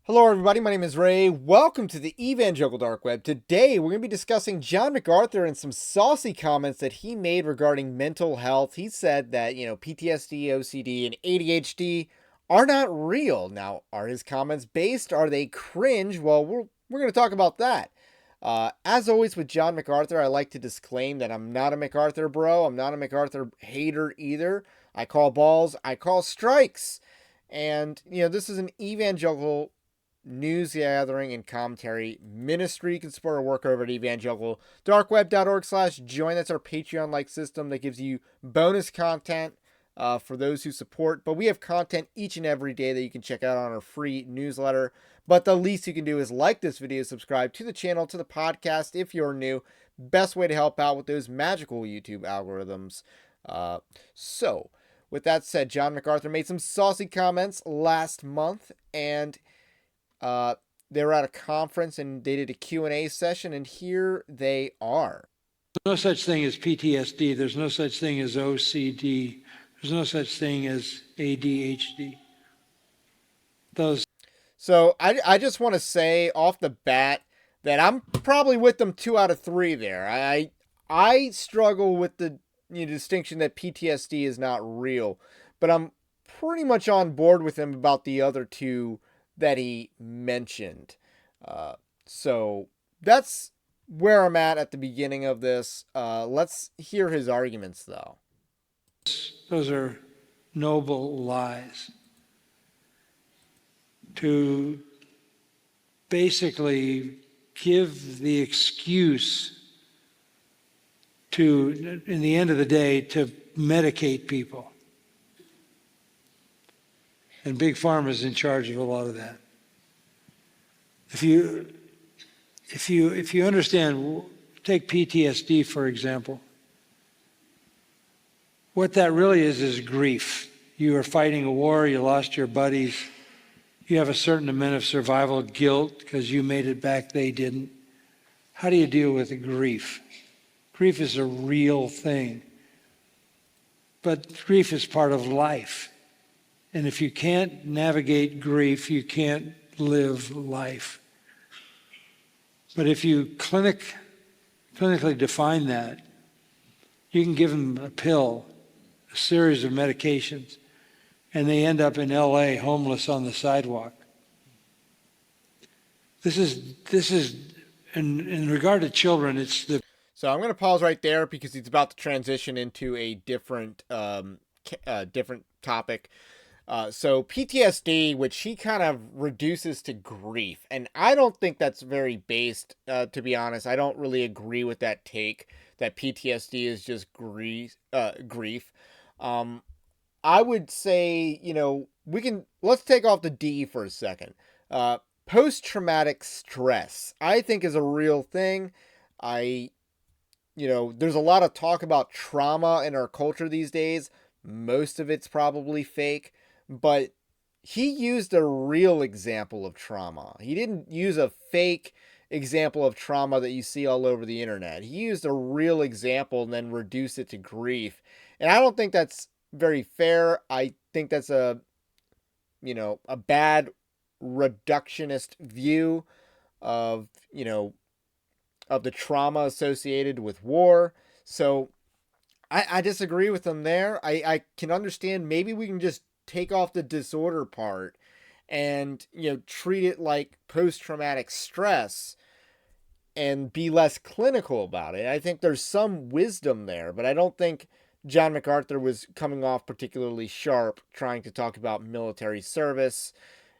Hello, everybody. My name is Ray. Welcome to the Evangelical Dark Web. Today, we're going to be discussing John MacArthur and some saucy comments that he made regarding mental health. He said that, PTSD, OCD, and ADHD are not real. Now, are his comments based? Are they cringe? Well, we're going to talk about that. As always with John MacArthur, I like to disclaim that I'm not a MacArthur bro. I'm not a MacArthur hater either. I call balls, I call strikes. And, this is an evangelical news gathering and commentary ministry. You can support our work over at evangelicaldarkweb.org/join. That's our Patreon-like system that gives you bonus content for those who support. But we have content each and every day that you can check out on our free newsletter. But the least you can do is like this video, subscribe to the channel, to the podcast if you're new. Best way to help out with those magical YouTube algorithms. So, with that said, John MacArthur made some saucy comments last month, and they were at a conference and they did a Q&A session, and here they are. There's no such thing as PTSD. There's no such thing as OCD. There's no such thing as ADHD. So I just want to say off the bat that I'm probably with them 2 out of 3 there. I struggle with the distinction that PTSD is not real, but I'm pretty much on board with him about the other 2 that he mentioned. So that's where I'm at the beginning of this. Let's hear his arguments, though. Those are noble lies. To basically give the excuse to, in the end of the day, to medicate people. And Big Pharma is in charge of a lot of that. If you understand, take PTSD for example. What that really is grief. You are fighting a war, you lost your buddies, you have a certain amount of survival guilt because you made it back, they didn't. How do you deal with the grief? Grief is a real thing. But grief is part of life. And if you can't navigate grief, you can't live life. But if you clinically define that, you can give them a pill, a series of medications, and they end up in LA homeless on the sidewalk. This is in regard to children, it's the... So I'm going to pause right there because he's about to transition into a different topic. So PTSD, which he kind of reduces to grief. And I don't think that's very based, to be honest. I don't really agree with that take that PTSD is just grief. I would say, let's take off the D for a second. Post-traumatic stress, I think, is a real thing. There's a lot of talk about trauma in our culture these days. Most of it's probably fake. But he used a real example of trauma. He didn't use a fake example of trauma that you see all over the internet. He used a real example and then reduced it to grief. And I don't think that's very fair. I think that's a bad reductionist view of the trauma associated with war. So I disagree with him there. I can understand maybe we can just take off the disorder part and treat it like post-traumatic stress and be less clinical about it. I think there's some wisdom there, but I don't think John MacArthur was coming off particularly sharp trying to talk about military service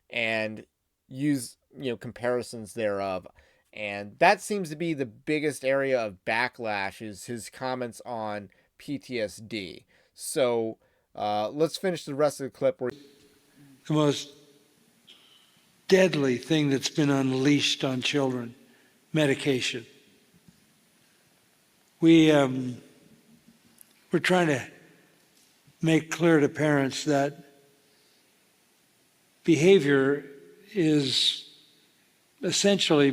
and use comparisons thereof. And that seems to be the biggest area of backlash, is his comments on PTSD. So let's finish the rest of the clip. The most deadly thing that's been unleashed on children, medication. We're trying to make clear to parents that behavior is essentially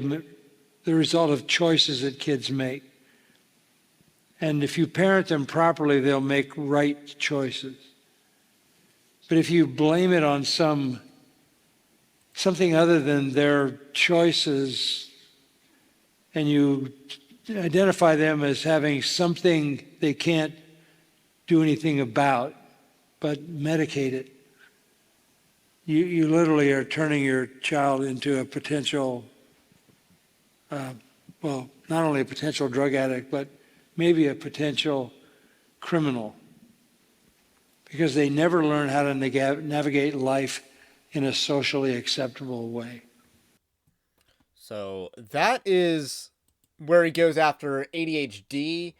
the result of choices that kids make. And if you parent them properly, they'll make right choices. But if you blame it on some something other than their choices, and you identify them as having something they can't do anything about, but medicate it, you literally are turning your child into a potential, well, not only a potential drug addict, but maybe a potential criminal, because they never learn how to navigate life in a socially acceptable way. So that is where he goes after ADHD,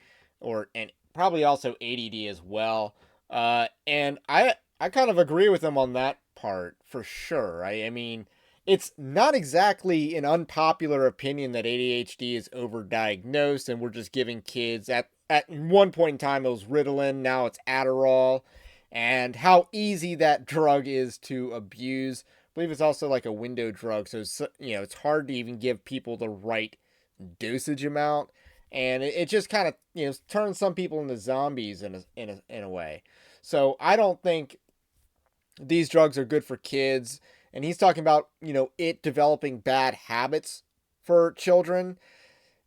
and probably also ADD as well. And I kind of agree with him on that part for sure. I mean, it's not exactly an unpopular opinion that ADHD is overdiagnosed and we're just giving kids at one point in time it was Ritalin, now it's Adderall, and how easy that drug is to abuse. I believe it's also like a window drug, so it's hard to even give people the right dosage amount, and it just kind of turns some people into zombies in a way. So I don't think these drugs are good for kids. And he's talking about it developing bad habits for children.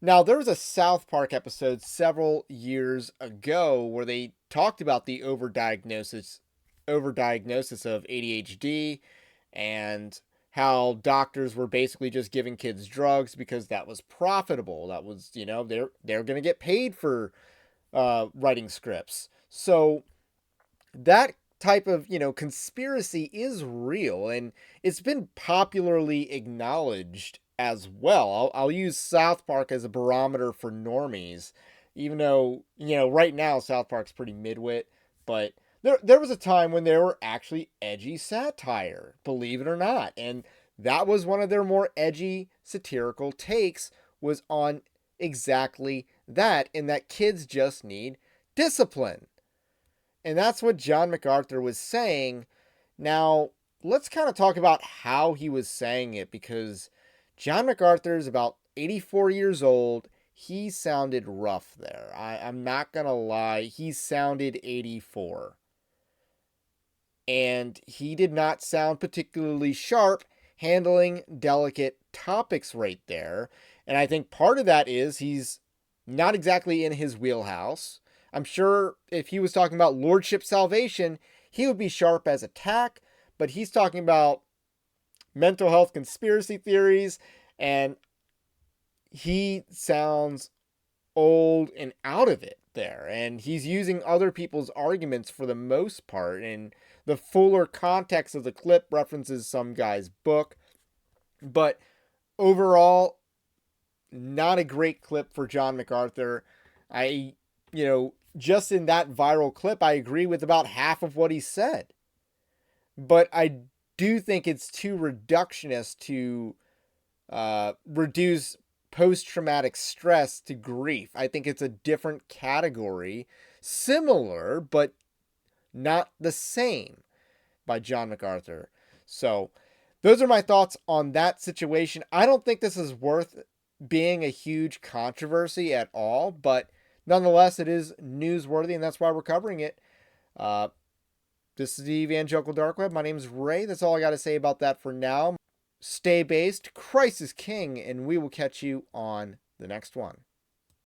Now, there was a South Park episode several years ago where they talked about the overdiagnosis of ADHD, and how doctors were basically just giving kids drugs because that was profitable. That was, they're going to get paid for writing scripts. So that type of conspiracy is real, and it's been popularly acknowledged as well. I'll use South Park as a barometer for normies, even though right now South Park's pretty midwit, but there was a time when they were actually edgy satire, believe it or not, and that was one of their more edgy satirical takes, was on exactly that, in that kids just need discipline. And that's what John MacArthur was saying. Now, let's kind of talk about how he was saying it, because John MacArthur is about 84 years old. He sounded rough there. I'm not going to lie. He sounded 84. And he did not sound particularly sharp handling delicate topics right there. And I think part of that is he's not exactly in his wheelhouse. I'm sure if he was talking about lordship salvation, he would be sharp as a tack, but he's talking about mental health conspiracy theories, and he sounds old and out of it there. And he's using other people's arguments for the most part. And the fuller context of the clip references some guy's book. But overall, not a great clip for John MacArthur. I, just in that viral clip, I agree with about half of what he said. But I do think it's too reductionist to reduce post traumatic stress to grief. I think it's a different category, similar, but not the same, by John MacArthur. So, those are my thoughts on that situation. I don't think this is worth being a huge controversy at all, but nonetheless, it is newsworthy, and that's why we're covering it. Uh, this is the Evangelical Dark Web. My name is Ray. That's all I got to say about that for now. Stay based, Christ is King, and we will catch you on the next one.